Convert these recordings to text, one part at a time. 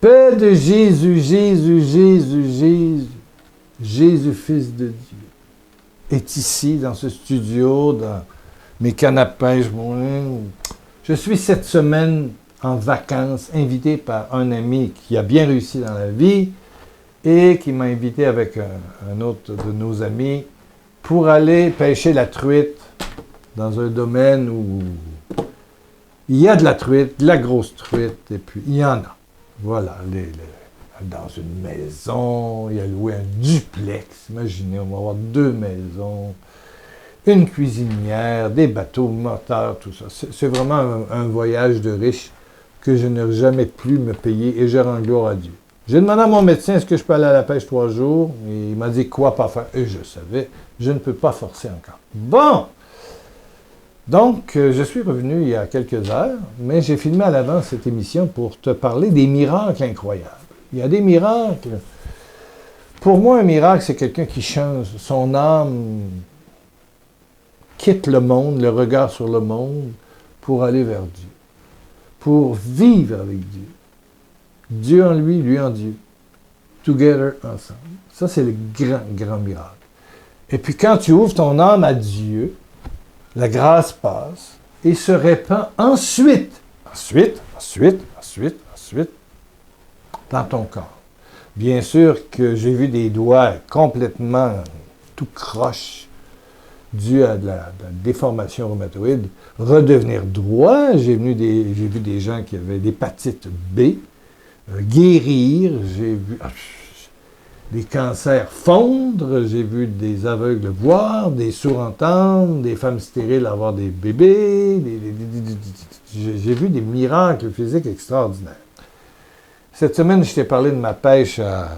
Paix de Jésus, Jésus, Jésus, Jésus, Jésus, Fils de Dieu, est ici, dans ce studio, dans mes cannes à pêche. Je suis cette semaine en vacances, invité par un ami qui a bien réussi dans la vie et qui m'a invité avec un autre de nos amis pour aller pêcher la truite dans un domaine où il y a de la truite, de la grosse truite, et puis il y en a. Voilà, dans une maison, il a loué un duplex. Imaginez, on va avoir 2 maisons, une cuisinière, des bateaux, moteurs, tout ça. C'est vraiment un voyage de riche que je n'aurais jamais pu me payer et je rends gloire à Dieu. J'ai demandé à mon médecin, est-ce que je peux aller à la pêche 3 jours? Et il m'a dit quoi pas faire. Et je savais, je ne peux pas forcer encore. Bon! Donc, je suis revenu il y a quelques heures, mais j'ai filmé à l'avance cette émission pour te parler des miracles incroyables. Il y a des miracles. Pour moi, un miracle, c'est quelqu'un qui change son âme, quitte le monde, le regard sur le monde, pour aller vers Dieu, pour vivre avec Dieu. Dieu en lui, lui en Dieu. Together, ensemble. Ça, c'est le grand, grand miracle. Et puis, quand tu ouvres ton âme à Dieu, la grâce passe et se répand ensuite, dans ton corps. Bien sûr que j'ai vu des doigts complètement tout croche, dû à de la déformation rhumatoïde, redevenir droit. J'ai vu des gens qui avaient l'hépatite B guérir. J'ai vu des cancers fondre, j'ai vu des aveugles voir, des sourds entendre, des femmes stériles avoir des bébés, j'ai vu des miracles physiques extraordinaires. Cette semaine, je t'ai parlé de ma pêche à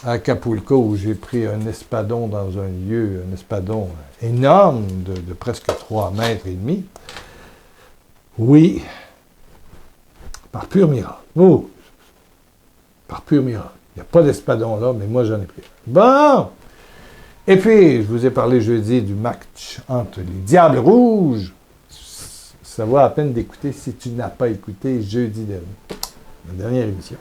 Acapulco, où j'ai pris un espadon dans un lieu, un espadon énorme, de presque 3 mètres et demi. Oui, par pur miracle. Oh, par pur miracle. Il n'y a pas d'espadon là, mais moi j'en ai pris. Bon! Et puis, je vous ai parlé jeudi du match entre les Diables Rouges. Ça vaut à peine d'écouter si tu n'as pas écouté jeudi dernier, la dernière émission,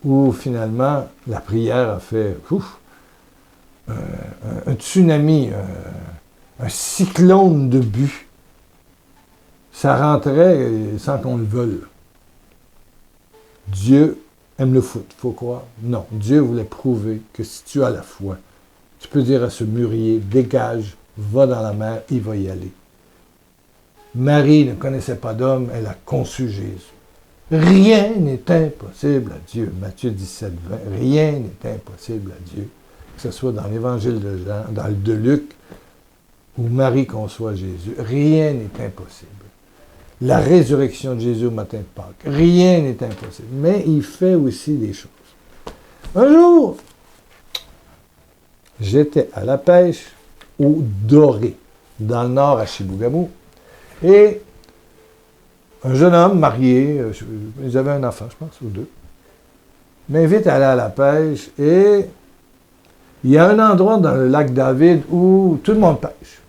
où finalement la prière a fait un tsunami, un cyclone de buts. Ça rentrait sans qu'on le veuille. Dieu aime le foot, il faut croire. Non, Dieu voulait prouver que si tu as la foi, tu peux dire à ce mûrier, dégage, va dans la mer, il va y aller. Marie ne connaissait pas d'homme, elle a conçu Jésus. Rien n'est impossible à Dieu. Matthieu 17, 20. Rien n'est impossible à Dieu. Que ce soit dans l'Évangile de Jean, dans le de Luc, où Marie conçoit Jésus. Rien n'est impossible. La résurrection de Jésus au matin de Pâques. Rien n'est impossible. Mais il fait aussi des choses. Un jour, j'étais à la pêche au Doré, dans le nord à Chibougamau, et un jeune homme marié, ils avaient un enfant, je pense, ou 2, m'invite à aller à la pêche, et il y a un endroit dans le lac David où tout le monde pêche.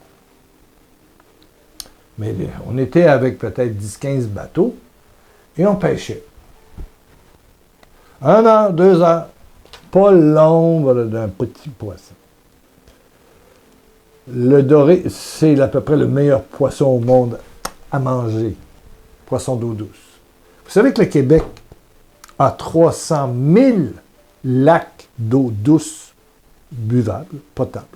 Mais on était avec peut-être 10-15 bateaux et on pêchait. 1 heure, 2 heures, pas l'ombre d'un petit poisson. Le doré, c'est à peu près le meilleur poisson au monde à manger. Poisson d'eau douce. Vous savez que le Québec a 300 000 lacs d'eau douce buvable, potable.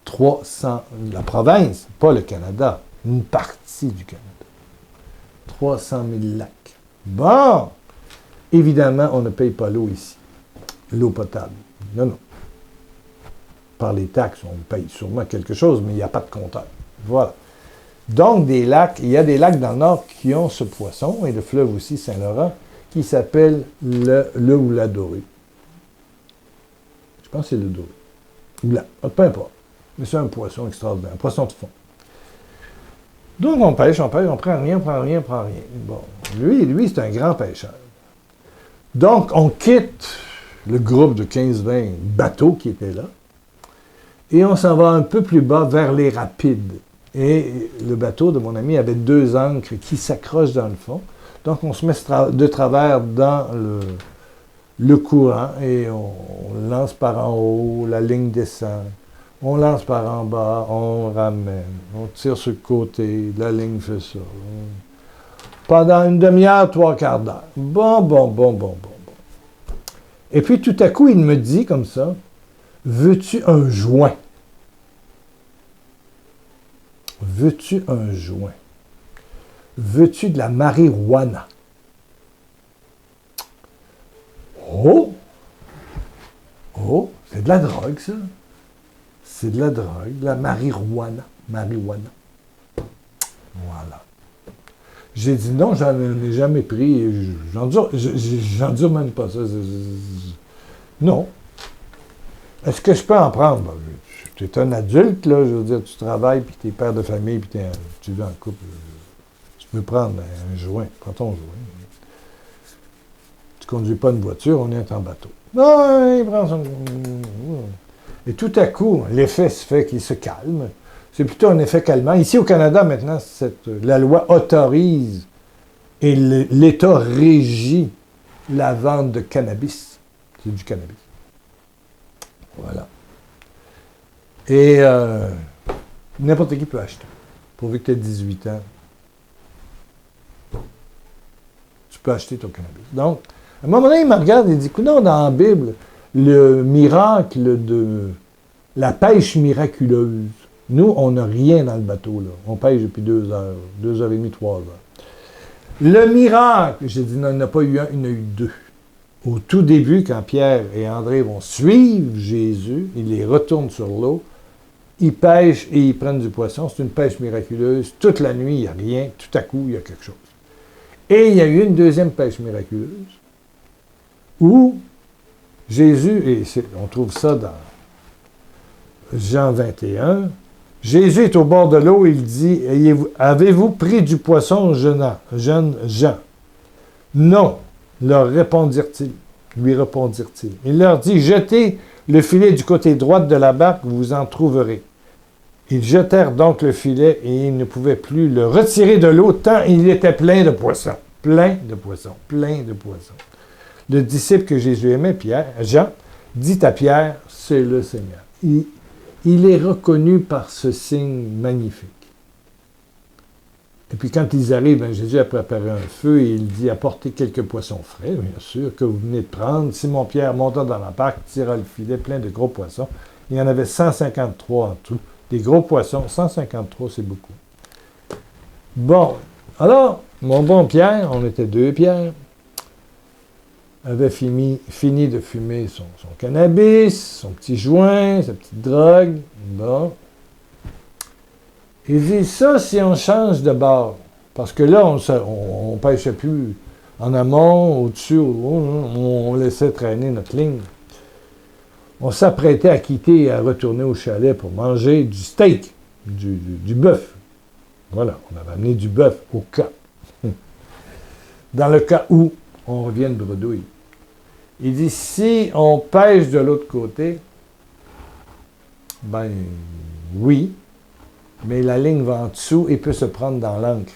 300, la province, pas le Canada, une partie du Canada. 300 000 lacs. Bon! Évidemment, on ne paye pas l'eau ici. L'eau potable. Non, non. Par les taxes, on paye sûrement quelque chose, mais il n'y a pas de compteur. Voilà. Donc, des lacs, il y a des lacs dans le nord qui ont ce poisson, et le fleuve aussi, Saint-Laurent, qui s'appelle le ou la dorée. Je pense que c'est le doré. Ou la, peu importe. Mais c'est un poisson extraordinaire, un poisson de fond. Donc, on pêche, on prend rien. Bon, lui, c'est un grand pêcheur. Donc, on quitte le groupe de 15-20 bateaux qui étaient là, et on s'en va un peu plus bas vers les rapides. Et le bateau de mon ami avait 2 ancres qui s'accrochent dans le fond. Donc, on se met de travers dans le courant et on lance par en haut, la ligne descend. On lance par en bas, on ramène, on tire sur le côté, la ligne fait ça. Pendant une demi-heure, 3/4 d'heure. Bon. Et puis, tout à coup, il me dit comme ça, « Veux-tu un joint? Veux-tu un joint? Veux-tu de la marijuana? » Oh, c'est de la drogue, ça. C'est de la drogue, de la marijuana. Voilà. J'ai dit non, j'en ai jamais pris. J'endure même pas ça. Non. Est-ce que je peux en prendre? Ben, tu es un adulte, là. Je veux dire, tu travailles, puis tu es père de famille, puis tu vis en couple. Tu peux prendre un joint. Prends ton joint. Tu ne conduis pas une voiture, on est en bateau. Non, il prend son... Et tout à coup, l'effet se fait qu'il se calme. C'est plutôt un effet calmant. Ici, au Canada, maintenant, la loi autorise et l'État régit la vente de cannabis. C'est du cannabis. Voilà. Et n'importe qui peut acheter. Pourvu que tu aies 18 ans, tu peux acheter ton cannabis. Donc, à un moment donné, il me regarde et dit, écoute, non, dans la Bible, le miracle de la pêche miraculeuse. Nous, on n'a rien dans le bateau, là. On pêche depuis 2 heures, 2h30, 3 heures. Le miracle, j'ai dit, non, il n'y en a pas eu un, il y en a eu 2. Au tout début, quand Pierre et André vont suivre Jésus, ils les retournent sur l'eau, ils pêchent et ils prennent du poisson. C'est une pêche miraculeuse. Toute la nuit, il n'y a rien. Tout à coup, il y a quelque chose. Et il y a eu une deuxième pêche miraculeuse où Jésus, et on trouve ça dans Jean 21, Jésus est au bord de l'eau, il dit, « Avez-vous pris du poisson, jeunes gens? » Non, lui répondirent-ils. Il leur dit, « Jetez le filet du côté droit de la barque, vous en trouverez. » Ils jetèrent donc le filet et ils ne pouvaient plus le retirer de l'eau tant il était plein de poissons. Plein de poissons. Le disciple que Jésus aimait, Jean, dit à Pierre, « C'est le Seigneur. » Il est reconnu par ce signe magnifique. Et puis quand ils arrivent, Jésus a préparé un feu et il dit, apportez quelques poissons frais, bien sûr, que vous venez de prendre. Simon-Pierre monta dans la barque, tira le filet plein de gros poissons. Il y en avait 153 en tout. Des gros poissons, 153, c'est beaucoup. Bon, alors, mon bon Pierre, on était 2 Pierre, avait fini de fumer son cannabis, son petit joint, sa petite drogue. Bon. Il dit, ça, si on change de bord, parce que là, on ne pêchait plus en amont, au-dessus, on laissait traîner notre ligne. On s'apprêtait à quitter et à retourner au chalet pour manger du steak, du bœuf. Voilà, on avait amené du bœuf au cas. Dans le cas où on revient de bredouille. Il dit, si on pêche de l'autre côté, ben oui, mais la ligne va en dessous et peut se prendre dans l'ancre.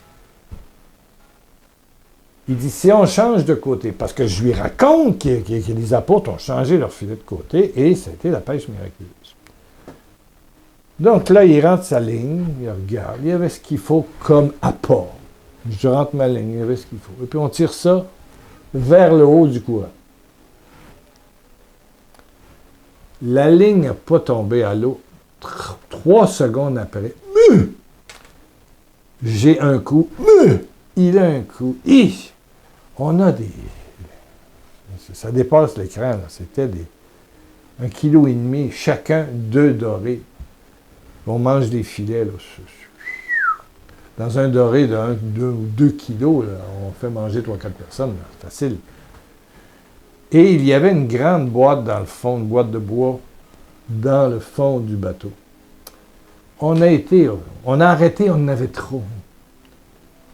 Il dit, si on change de côté, parce que je lui raconte que les apôtres ont changé leur filet de côté et c'était la pêche miraculeuse. Donc là, il rentre sa ligne, il regarde, il y avait ce qu'il faut comme apport. Je rentre ma ligne, il y avait ce qu'il faut. Et puis on tire ça vers le haut du courant. La ligne n'a pas tombé à l'eau. 3 secondes après, j'ai un coup, il a un coup. On a des... Ça dépasse l'écran, là. C'était 1,5 kg, chacun 2 dorés. On mange des filets, là. Dans un doré de 1, 2 ou 2 kilos, là, on fait manger 3-4 personnes, là. C'est facile. Et il y avait une grande boîte dans le fond, une boîte de bois, dans le fond du bateau. On a arrêté, on en avait trop.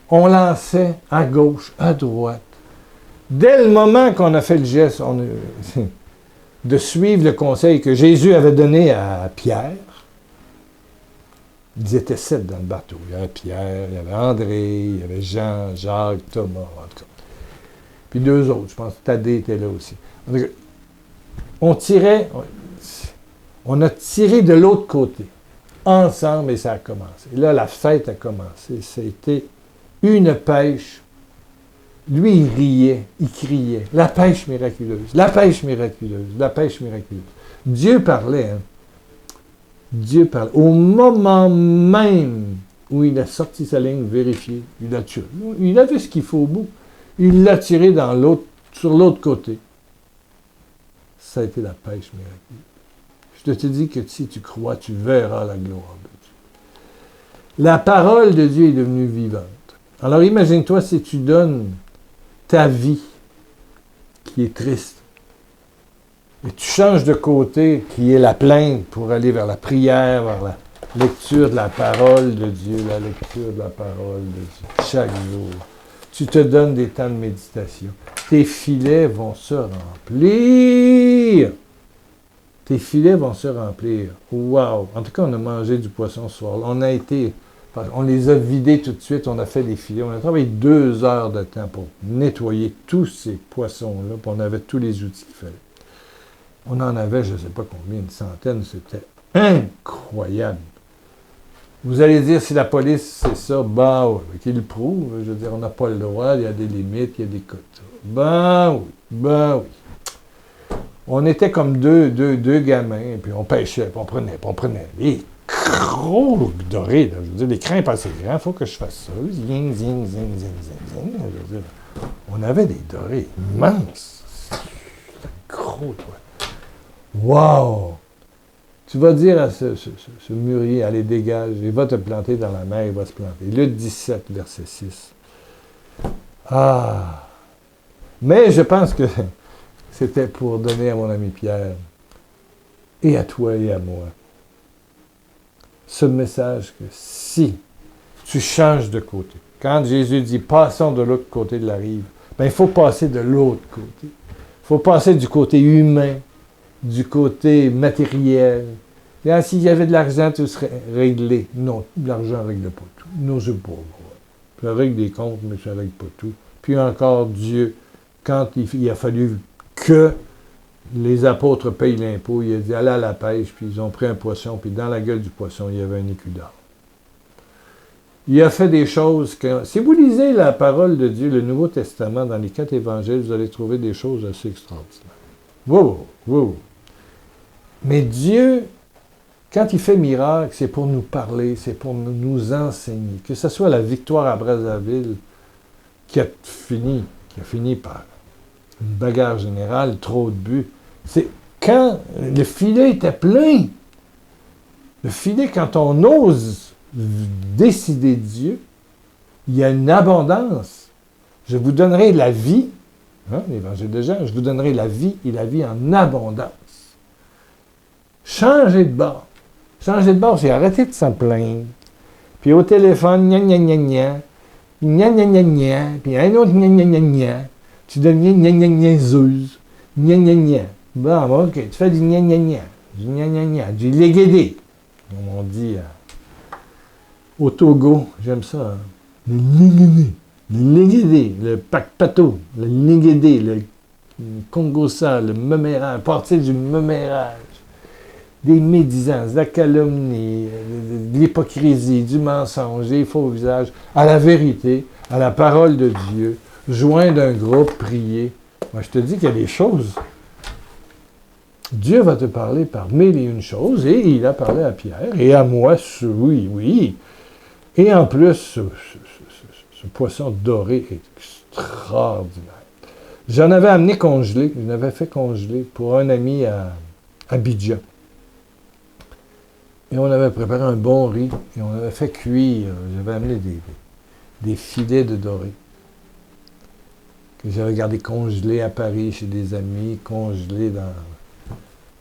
On lançait à gauche, à droite. Dès le moment qu'on a fait le geste de suivre le conseil que Jésus avait donné à Pierre, ils étaient 7 dans le bateau. Il y avait Pierre, il y avait André, il y avait Jean, Jacques, Thomas, en tout cas. Puis 2 autres, je pense que Thaddée était là aussi. On tirait, on a tiré de l'autre côté, ensemble, et ça a commencé. Et là, la fête a commencé. Ça a été une pêche. Lui, il riait, il criait. La pêche miraculeuse, la pêche miraculeuse, la pêche miraculeuse. Dieu parlait, hein. Dieu parlait. Au moment même où il a sorti sa ligne vérifiée, il a tiré. Il a vu ce qu'il faut au bout. Il l'a tiré sur l'autre côté. Ça a été la pêche miraculeuse. Je te dis que si tu crois, tu verras la gloire de Dieu. La parole de Dieu est devenue vivante. Alors imagine-toi si tu donnes ta vie qui est triste et tu changes de côté qui est la plainte pour aller vers la prière, vers la lecture de la parole de Dieu, la lecture de la parole de Dieu, chaque jour. Tu te donnes des temps de méditation. Tes filets vont se remplir. Tes filets vont se remplir. Wow! En tout cas, on a mangé du poisson ce soir. On les a vidés tout de suite, on a fait des filets. On a travaillé 2 heures de temps pour nettoyer tous ces poissons-là, puis on avait tous les outils qu'il fallait. On en avait, je ne sais pas combien, une centaine, c'était incroyable. Vous allez dire, si la police, c'est ça, qu'ils le prouve, je veux dire, on n'a pas le droit, il y a des limites, il y a des quotas. Oui. On était comme deux gamins, puis on pêchait, puis on prenait les gros dorés, là. Je veux dire, les crins pas assez grands, il faut que je fasse ça. Zing, zing, zing, zing, zing, zing. Je veux dire, on avait des dorés immenses. Gros, toi. Wow! Tu vas dire à ce mûrier, allez, dégage, il va te planter dans la mer, il va se planter. Luc 17, verset 6. Ah! Mais je pense que c'était pour donner à mon ami Pierre, et à toi et à moi, ce message que si tu changes de côté, quand Jésus dit « passons de l'autre côté de la rive », bien, il faut passer de l'autre côté. Il faut passer du côté humain, du côté matériel. Et s'il y avait de l'argent, tout serait réglé. Non, l'argent ne règle pas tout. Non, je ne sais pas. Ça règle des comptes, mais ça ne règle pas tout. Puis encore, Dieu, quand il a fallu que les apôtres payent l'impôt, il a dit « allez à la pêche », puis ils ont pris un poisson, puis dans la gueule du poisson, il y avait un écu d'or. Il a fait des choses que... Si vous lisez la parole de Dieu, le Nouveau Testament, dans les 4 évangiles, vous allez trouver des choses assez extraordinaires. Wow. Mais Dieu, quand il fait miracle, c'est pour nous parler, c'est pour nous enseigner. Que ce soit la victoire à Brazzaville, qui a fini par une bagarre générale, trop de buts. C'est quand le filet était plein. Le filet, quand on ose décider de Dieu, il y a une abondance. Je vous donnerai la vie, l'Évangile de Jean, je vous donnerai la vie et la vie en abondance. Changez de bord. Changer de bord, c'est arrêter de s'en plaindre. Puis au téléphone, gna gna gna gna, gna gna gna gna, puis un autre gna gna gna gna. Tu deviens gna gna gnazeuse. Gna gna gna. Bon, OK, tu fais du gna gna gna, du gna gna gna, du léguédé. Comme on dit au Togo, j'aime ça. Hein? Le léguédé, le pakpato, le léguédé, le congossa, le memérage, partir du memérage. Des médisances, de la calomnie, de l'hypocrisie, du mensonge, des faux visages, à la vérité, à la parole de Dieu, joindre un groupe, prier. Moi, je te dis qu'il y a des choses. Dieu va te parler par 1001 choses, et il a parlé à Pierre, et à moi, oui. Et en plus, ce poisson doré est extraordinaire. J'en avais amené congelé, je l'avais fait congeler pour un ami à Abidjan. Et on avait préparé un bon riz, et on avait fait cuire. J'avais amené des filets de doré, que j'avais gardé congelés à Paris, chez des amis, congelés dans...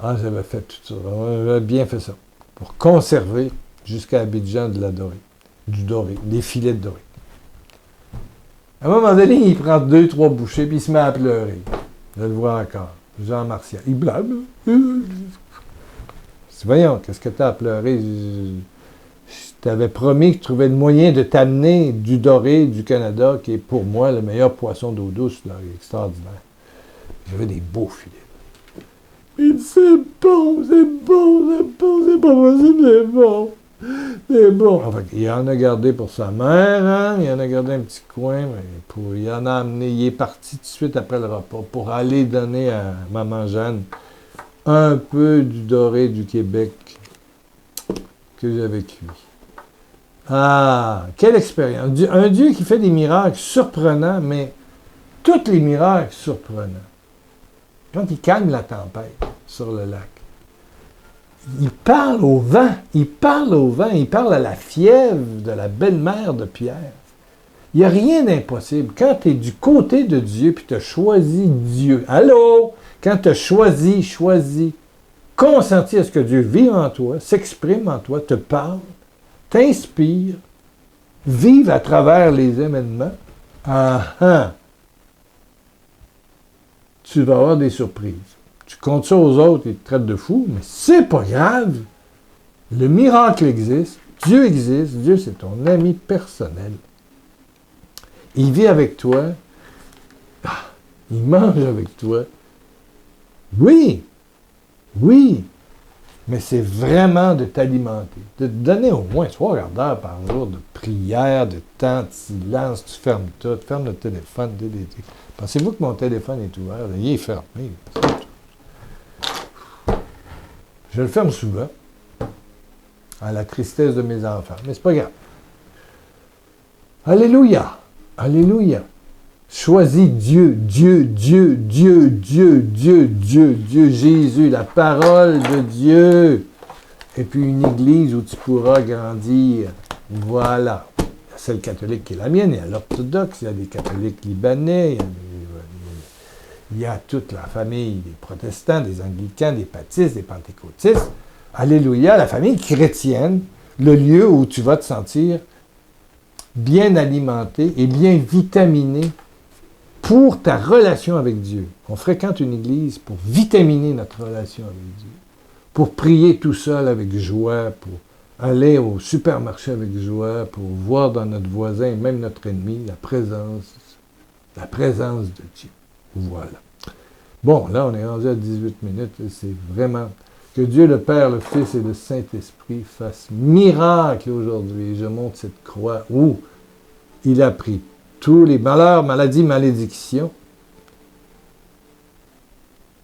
Ah, j'avais fait tout ça. J'avais bien fait ça, pour conserver jusqu'à Abidjan de la dorée, du doré, des filets de doré. À un moment donné, il prend 2-3 bouchées, puis il se met à pleurer. Je le vois encore. Jean Martial. Il blâme. Voyons, qu'est-ce que tu as à pleurer? t'avais promis que tu trouvais le moyen de t'amener du doré du Canada, qui est pour moi le meilleur poisson d'eau douce, là, extraordinaire. J'avais des beaux filets. Il dit, c'est bon, c'est bon, c'est bon, c'est pas possible, c'est bon. C'est bon. Enfin, il en a gardé pour sa mère, hein? Il en a gardé un petit coin, mais il en a amené, il est parti tout de suite après le repas pour aller donner à Maman Jeanne un peu du doré du Québec que j'avais cuit. Ah, quelle expérience! Un Dieu qui fait des miracles surprenants, mais tous les miracles surprenants. Quand il calme la tempête sur le lac, il parle au vent, il parle au vent, il parle à la fièvre de la belle-mère de Pierre. Il n'y a rien d'impossible. Quand tu es du côté de Dieu, puis tu as choisi Dieu. Allô? Quand tu as choisi, consenti à ce que Dieu vive en toi, s'exprime en toi, te parle, t'inspire, vive à travers les événements, tu vas avoir des surprises. Tu comptes ça aux autres, ils te traitent de fou, mais c'est pas grave. Le miracle existe, Dieu c'est ton ami personnel. Il vit avec toi, il mange avec toi. Oui, mais c'est vraiment de t'alimenter, de te donner au moins 3 quarts d'heure par jour de prière, de temps de silence, tu fermes tout, ferme le téléphone. Pensez-vous que mon téléphone est ouvert? Il est fermé. Je le ferme souvent, à la tristesse de mes enfants, mais c'est pas grave. Alléluia! Alléluia! Choisis Dieu, Jésus, la parole de Dieu. Et puis une église où tu pourras grandir. Voilà. Il y a celle catholique qui est la mienne, il y a l'orthodoxe, il y a des catholiques libanais, il y a toute la famille des protestants, des anglicans, des baptistes, des pentecôtistes. Alléluia, la famille chrétienne, le lieu où tu vas te sentir bien alimenté et bien vitaminé pour ta relation avec Dieu. On fréquente une église pour vitaminer notre relation avec Dieu, pour prier tout seul avec joie, pour aller au supermarché avec joie, pour voir dans notre voisin et même notre ennemi la présence de Dieu. Voilà. Bon, là, on est rendu à 18 minutes. C'est vraiment que Dieu le Père, le Fils et le Saint-Esprit fassent miracle aujourd'hui. Je monte cette croix où il a pris tous les malheurs, maladies, malédictions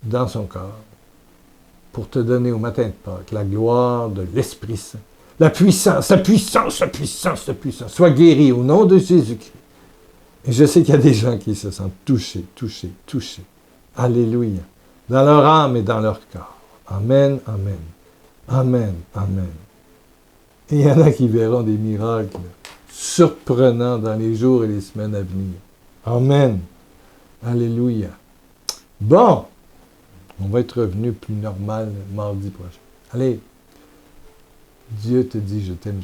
dans son corps pour te donner au matin de Pâques la gloire de l'Esprit Saint. La puissance. Sois guéri au nom de Jésus-Christ. Et je sais qu'il y a des gens qui se sentent touchés. Alléluia. Dans leur âme et dans leur corps. Amen. Et il y en a qui verront des miracles surprenants dans les jours et les semaines à venir. Amen. Alléluia. Bon, on va être revenu plus normal mardi prochain. Allez, Dieu te dit, je t'aime.